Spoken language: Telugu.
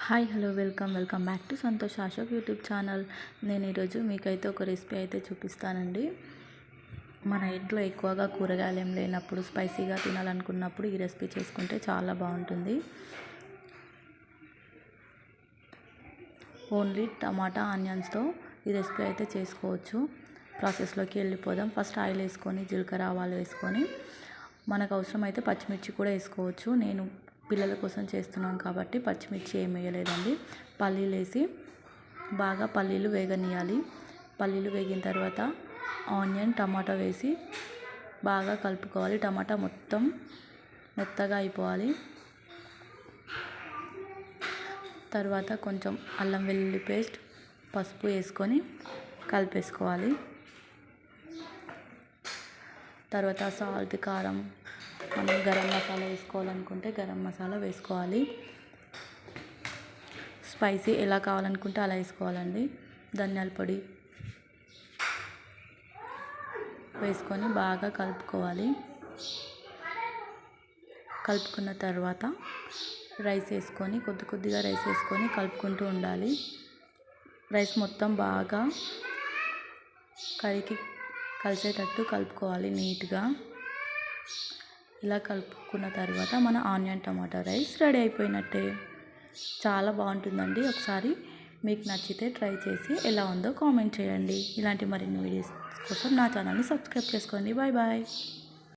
Hi hello welcome back to Santosh Ashok YouTube channel. నేను ఈరోజు మీకైతే ఒక రెసిపీ అయితే చూపిస్తానండి. మన ఇంట్లో ఎక్కువగా కూరగాయలు ఏం లేనప్పుడు స్పైసీగా తినాలనుకున్నప్పుడు ఈ రెసిపీ చేసుకుంటే చాలా బాగుంటుంది. ఓన్లీ టమాటా ఆనియన్స్తో ఈ రెసిపీ అయితే చేసుకోవచ్చు. ప్రాసెస్లోకి వెళ్ళిపోదాం. ఫస్ట్ ఆయిల్ వేసుకొని జీలకర్ర ఆవాలు వేసుకొని మనకు అవసరమైతే పచ్చిమిర్చి కూడా వేసుకోవచ్చు. నేను పిల్లల కోసం చేస్తున్నాను కాబట్టి పచ్చిమిర్చి ఏం వేయలేదండి. పల్లీలు వేసి బాగా పల్లీలు వేగనియాలి. పల్లీలు వేగిన తర్వాత ఆనియన్ టమాటా వేసి బాగా కలుపుకోవాలి. టమాటా మొత్తం మెత్తగా అయిపోవాలి. తర్వాత కొంచెం అల్లం వెల్లుల్లి పేస్ట్, పసుపు వేసుకొని కలిపేసుకోవాలి. తర్వాత సాల్ట్, కారం, మనం గరం మసాలా వేసుకోవాలనుకుంటే గరం మసాలా వేసుకోవాలి. స్పైసీ ఎలా కావాలనుకుంటే అలా వేసుకోవాలండి. ధనియాల పొడి వేసుకొని బాగా కలుపుకోవాలి. కలుపుకున్న తర్వాత రైస్ వేసుకొని కొద్దిగా రైస్ వేసుకొని కలుపుకుంటూ ఉండాలి. రైస్ మొత్తం బాగా కర్రీకి కలిసేటట్టు కలుపుకోవాలి నీట్గా. ఇలా కలుపుకున్న తర్వాత మన ఆనియన్ టమాటా రైస్ రెడీ అయిపోయినట్టే. చాలా బాగుంటుందండి. ఒకసారి మీకు నచ్చితే ట్రై చేసి ఎలా ఉందో కామెంట్ చేయండి. ఇలాంటి మరిన్ని వీడియోస్ కోసం నా ఛానల్ని సబ్స్క్రైబ్ చేసుకోండి. Bye bye.